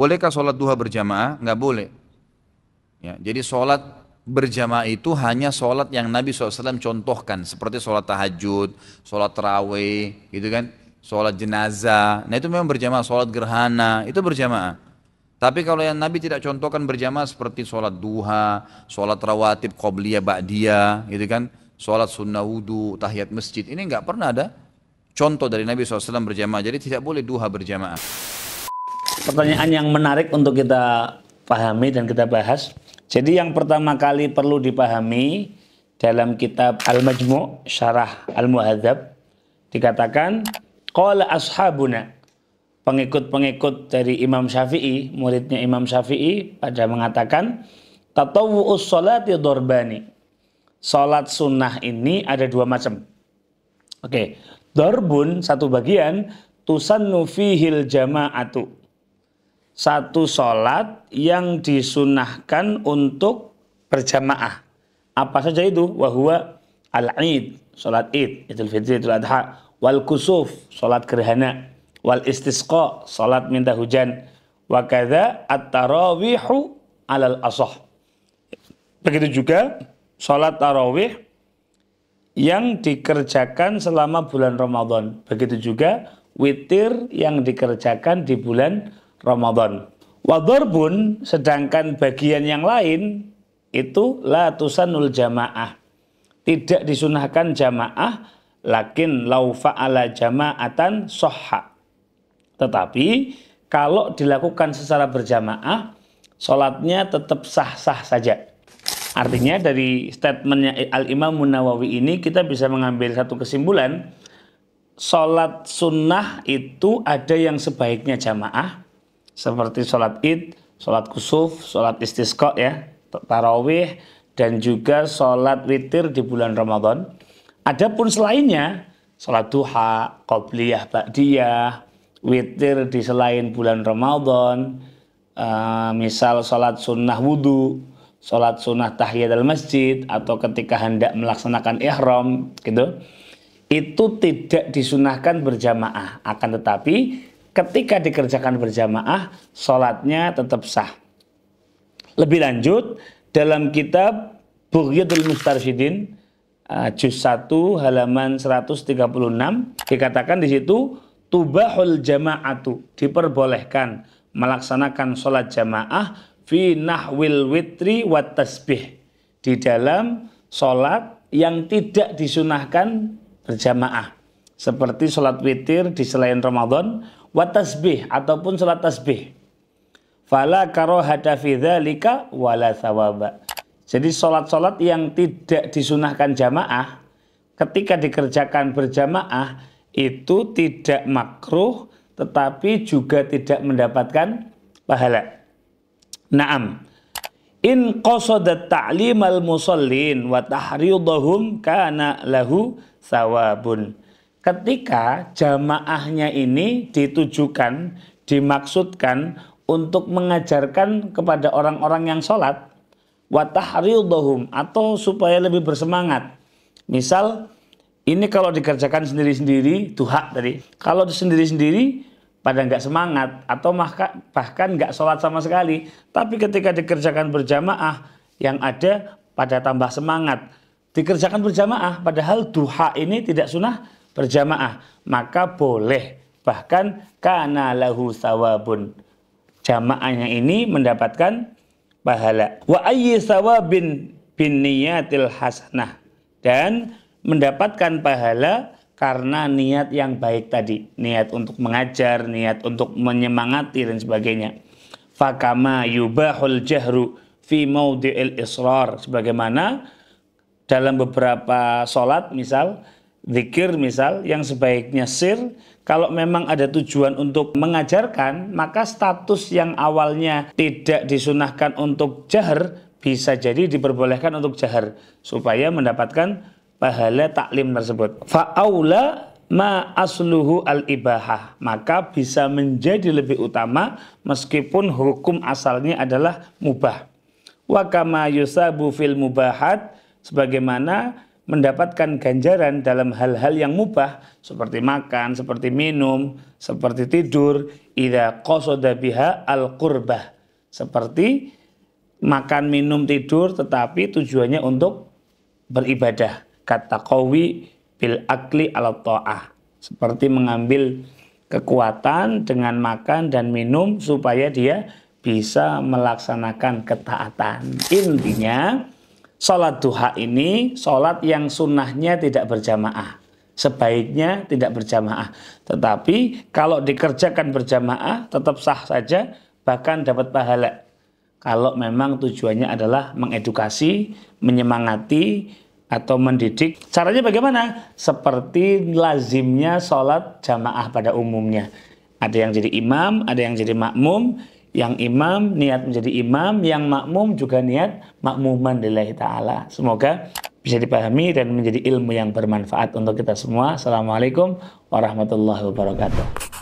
Bolehkah sholat duha berjamaah? Nggak boleh. Ya, jadi sholat berjamaah itu hanya sholat yang Nabi SAW contohkan, seperti sholat tahajud, sholat tarawih, gitu kan, sholat jenazah. Nah itu memang berjamaah, sholat gerhana itu berjamaah. Tapi kalau yang Nabi tidak contohkan berjamaah seperti sholat duha, sholat rawatib, qobliyah, ba'diyah, gitu kan, sholat sunnah wudu, tahiyat masjid, ini nggak pernah ada contoh dari Nabi SAW berjamaah. Jadi tidak boleh duha berjamaah. Pertanyaan yang menarik untuk kita pahami dan kita bahas. Jadi yang pertama kali perlu dipahami dalam kitab Al-Majmu' Syarah Al-Muhadzab dikatakan qala ashabuna, pengikut-pengikut dari Imam Syafi'i, muridnya Imam Syafi'i pada mengatakan tatawwu'us sholati dorbani. Salat sunnah ini ada dua macam. Oke, dorbun satu bagian, tusannu fihil jama'atu. Satu sholat yang disunahkan untuk berjamaah. Apa saja itu? Wahwa al-id, sholat id, idul fitri, idul adha, wal kusuf, sholat gerhana, wal istisqa, sholat minta hujan, wa kadza at-tarawihu alal asah. Begitu juga sholat tarawih yang dikerjakan selama bulan Ramadan. Begitu juga witir yang dikerjakan di bulan Ramadan. Wadharbun, sedangkan bagian yang lain itu la tusanul jamaah, tidak disunahkan jamaah, lakin lau fa'ala jama'atan sahha. Tetapi kalau dilakukan secara berjamaah, sholatnya tetap sah-sah saja. Artinya dari statementnya Al-Imam Nawawi ini kita bisa mengambil satu kesimpulan, sholat sunnah itu ada yang sebaiknya jamaah, seperti sholat id, sholat kusuf, sholat istisqa ya, tarawih, dan juga sholat witir di bulan Ramadan. Adapun selainnya, sholat duha, qobliyah, ba'diyah, witir di selain bulan Ramadan, misal sholat sunnah wudu, sholat sunnah tahiyat al-masjid, atau ketika hendak melaksanakan ihram, gitu, itu tidak disunahkan berjamaah. Akan tetapi ketika dikerjakan berjamaah, sholatnya tetap sah. Lebih lanjut, dalam kitab Bugyatul Mustarsyidin, juz 1 halaman 136, dikatakan di situ, tubahul jama'atu, diperbolehkan melaksanakan sholat jamaah fi nahwil witri wat tasbih, di dalam sholat yang tidak disunahkan berjamaah, seperti sholat witir di selain Ramadan, wa tasbih, ataupun sholat tasbih. Fala karohata fi dzalika wala thawaba. Jadi sholat-sholat yang tidak disunahkan jamaah, ketika dikerjakan berjamaah, itu tidak makruh, tetapi juga tidak mendapatkan pahala. Naam. In qasada ta'limal musallin wa tahridahum kana lahu thawabun. Ketika jamaahnya ini ditujukan, dimaksudkan untuk mengajarkan kepada orang-orang yang sholat, wa tahridahum, atau supaya lebih bersemangat. Misal, ini kalau dikerjakan sendiri-sendiri, duha tadi, kalau sendiri-sendiri pada nggak semangat, atau bahkan nggak sholat sama sekali, tapi ketika dikerjakan berjamaah, yang ada pada tambah semangat. Dikerjakan berjamaah, padahal duha ini tidak sunnah berjamaah, maka boleh, bahkan kana lahu thawabun, jamaahnya ini mendapatkan pahala. Wa ayyi thawabin bin niyatil hasanah, dan mendapatkan pahala karena niat yang baik tadi, niat untuk mengajar, niat untuk menyemangati dan sebagainya. Fakama yubahul jahru fi maudhi'il israr, sebagaimana dalam beberapa sholat, misal zikir, misal yang sebaiknya sir, kalau memang ada tujuan untuk mengajarkan, maka status yang awalnya tidak disunahkan untuk jahar bisa jadi diperbolehkan untuk jahar supaya mendapatkan pahala taklim tersebut. Fa'aula ma asluhu al-ibahah, maka bisa menjadi lebih utama meskipun hukum asalnya adalah mubah. Wa kama yusabu fil mubahat, sebagaimana mendapatkan ganjaran dalam hal-hal yang mubah seperti makan, seperti minum, seperti tidur, idza qasada biha al-qurbah. Seperti makan, minum, tidur tetapi tujuannya untuk beribadah. Kata qawi bil akli ala ta'ah. Seperti mengambil kekuatan dengan makan dan minum supaya dia bisa melaksanakan ketaatan. Intinya, sholat duha ini sholat yang sunnahnya tidak berjamaah. Sebaiknya tidak berjamaah. Tetapi kalau dikerjakan berjamaah tetap sah saja, bahkan dapat pahala. Kalau memang tujuannya adalah mengedukasi, menyemangati, atau mendidik. Caranya bagaimana? Seperti lazimnya sholat jamaah pada umumnya. Ada yang jadi imam, ada yang jadi makmum. Yang imam niat menjadi imam, yang makmum juga niat makmuman lillahi ta'ala. Semoga bisa dipahami dan menjadi ilmu yang bermanfaat untuk kita semua. Assalamualaikum warahmatullahi wabarakatuh.